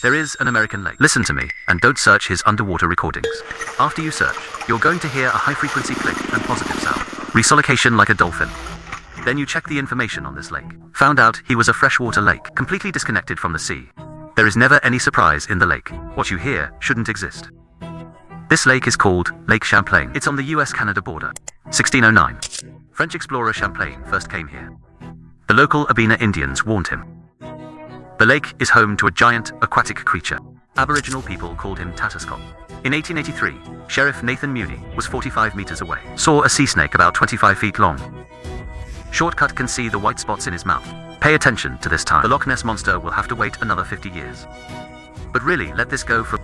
There is an American lake. Listen to me, and don't search his underwater recordings. After you search, you're going to hear a high-frequency click and positive sound. Resolication like a dolphin. Then you check the information on this lake. Found out he was a freshwater lake, completely disconnected from the sea. There is never any surprise in the lake. What you hear shouldn't exist. This lake is called Lake Champlain. It's on the US-Canada border. 1609. French explorer Champlain first came here. The local Abena Indians warned him. The lake is home to a giant aquatic creature. Aboriginal people called him Tatascop. In 1883, Sheriff Nathan Mooney was 45 meters away. Saw a sea snake about 25 feet long. Shortcut can see the white spots in his mouth. Pay attention to this time. The Loch Ness Monster will have to wait another 50 years. But really, let this go for...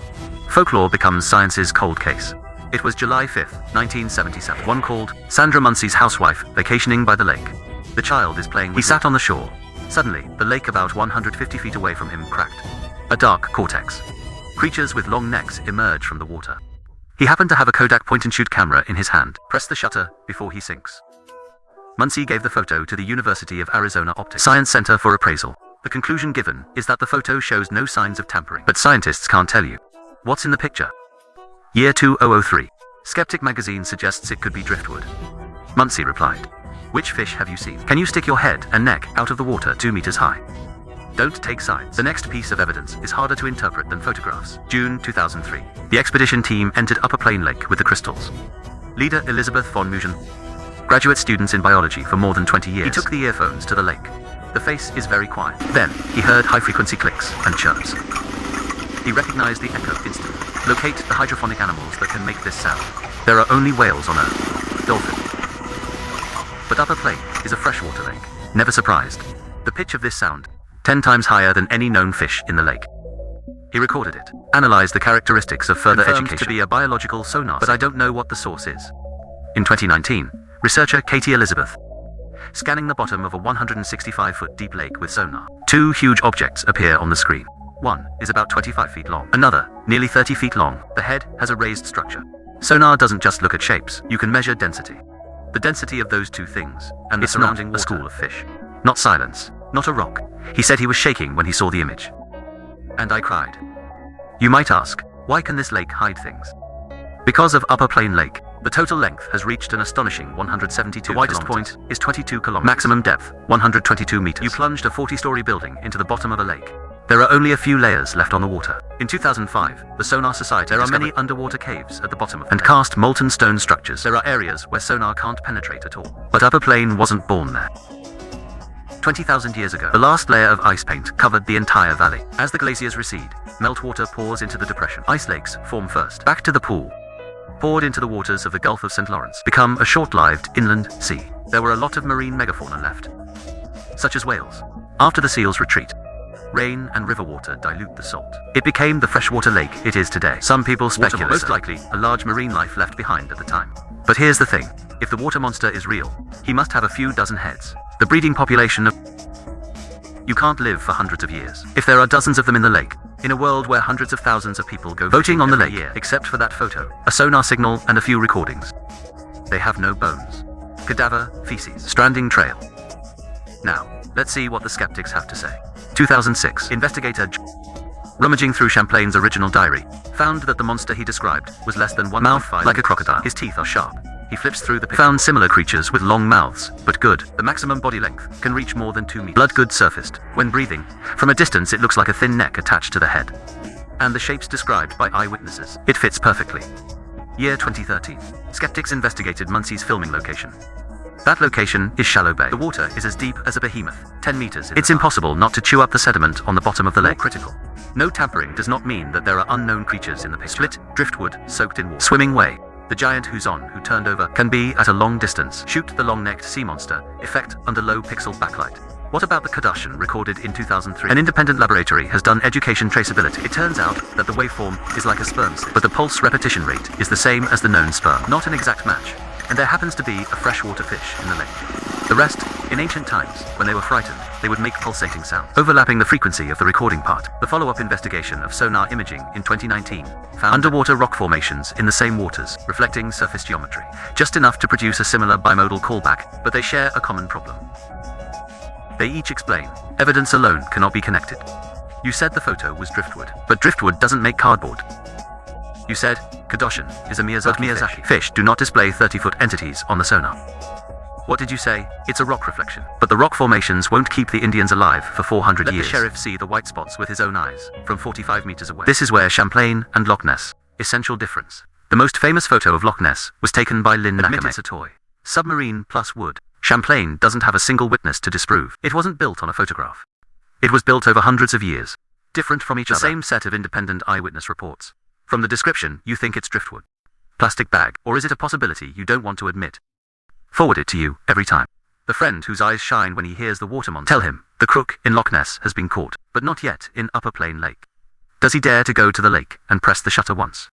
Folklore becomes science's cold case. It was July 5th, 1977. One called Sandra Munsey's housewife vacationing by the lake. The child is playing with... He sat on the shore. Suddenly, the lake about 150 feet away from him cracked. A dark cortex. Creatures with long necks emerge from the water. He happened to have a Kodak point-and-shoot camera in his hand. Press the shutter before he sinks. Munsey gave the photo to the University of Arizona Optics Science Center for appraisal. The conclusion given is that the photo shows no signs of tampering. But scientists can't tell you. What's in the picture? Year 2003. Skeptic magazine suggests it could be driftwood. Munsey replied, "Which fish have you seen? Can you stick your head and neck out of the water 2 meters high?" Don't take sides. The next piece of evidence is harder to interpret than photographs. June 2003. The expedition team entered Upper Plain Lake with the crystals. Leader Elizabeth von Mugen. Graduate students in biology for more than 20 years. He took the earphones to the lake. The face is very quiet. Then, he heard high-frequency clicks and chirps. He recognized the echo instantly. Locate the hydrophonic animals that can make this sound. There are only whales on Earth. Dolphin. But Upper Plain is a freshwater lake. Never surprised. The pitch of this sound, 10 times higher than any known fish in the lake. He recorded it. Analyzed the characteristics of further education to be a biological sonar, but I don't know what the source is. In 2019, researcher Katie Elizabeth scanning the bottom of a 165-foot deep lake with sonar. 2 huge objects appear on the screen. One is about 25 feet long. Another, nearly 30 feet long. The head has a raised structure. Sonar doesn't just look at shapes. You can measure density. The density of those 2 things, and the surrounding water. A school of fish. Not silence. Not a rock. He said he was shaking when he saw the image. And I cried. You might ask, why can this lake hide things? Because of Upper Plain Lake, the total length has reached an astonishing 172 kilometers. The widest point is 22 kilometers. Maximum depth, 122 meters. You plunged a 40-story building into the bottom of a lake. There are only a few layers left on the water. In 2005, the Sonar Society discovered many underwater caves at the bottom of the lake and cast molten stone structures. There are areas where sonar can't penetrate at all. But Upper Plain wasn't born there. 20,000 years ago, the last layer of ice paint covered the entire valley. As the glaciers recede, meltwater pours into the depression. Ice lakes form first. Back to the pool. Poured into the waters of the Gulf of St. Lawrence. Become a short-lived inland sea. There were a lot of marine megafauna left, such as whales. After the seals retreat, rain and river water dilute the salt. It became the freshwater lake it is today. Some people speculate most likely a large marine life left behind at the time. But here's the thing. If the water monster is real, he must have a few dozen heads. The breeding population of... You can't live for hundreds of years. If there are dozens of them in the lake, in a world where hundreds of thousands of people go voting on the lake, except for that photo, a sonar signal and a few recordings. They have no bones. Cadaver, feces, stranding trail. Now, let's see what the skeptics have to say. 2006, investigator rummaging through Champlain's original diary, found that the monster he described was less than 1 mouth like a crocodile. His teeth are sharp. He flips through the picture. Found similar creatures with long mouths, but good. The maximum body length can reach more than 2 meters. Blood good surfaced. When breathing, from a distance it looks like a thin neck attached to the head. And the shapes described by eyewitnesses. It fits perfectly. Year 2013. Skeptics investigated Munsey's filming location. That location is Shallow Bay. The water is as deep as a behemoth, 10 meters. It's impossible not to chew up the sediment on the bottom of the lake. Critical. No tampering does not mean that there are unknown creatures in the picture. Split, driftwood, soaked in water. Swimming way. The giant who turned over can be at a long distance. Shoot the long-necked sea monster. Effect under low pixel backlight. What about the Kardashian recorded in 2003? An independent laboratory has done education traceability. It turns out that the waveform is like a sperm cyst, but the pulse repetition rate is the same as the known sperm. Not an exact match. And there happens to be a freshwater fish in the lake. The rest, in ancient times, when they were frightened, they would make pulsating sounds, overlapping the frequency of the recording part. The follow-up investigation of sonar imaging in 2019 found underwater rock formations in the same waters, reflecting surface geometry, just enough to produce a similar bimodal callback, but they share a common problem. They each explain, evidence alone cannot be connected. You said the photo was driftwood, but driftwood doesn't make cardboard. You said Kadoshan is a Miyazaki fish do not display 30-foot entities on the sonar. What did you say? It's a rock reflection. But the rock formations won't keep the Indians alive for 400 years. Let the sheriff see the white spots with his own eyes from 45 meters away. This is where Champlain and Loch Ness. Essential difference. The most famous photo of Loch Ness was taken by Lynn Nakame. It's a toy. Submarine plus wood. Champlain doesn't have a single witness to disprove. It wasn't built on a photograph. It was built over hundreds of years. Different from each other. The same set of independent eyewitness reports. From the description, you think it's driftwood. Plastic bag, or is it a possibility you don't want to admit? Forward it to you, every time. The friend whose eyes shine when he hears the water monster. Tell him, the crook in Loch Ness has been caught, but not yet in Upper Plain Lake. Does he dare to go to the lake and press the shutter once?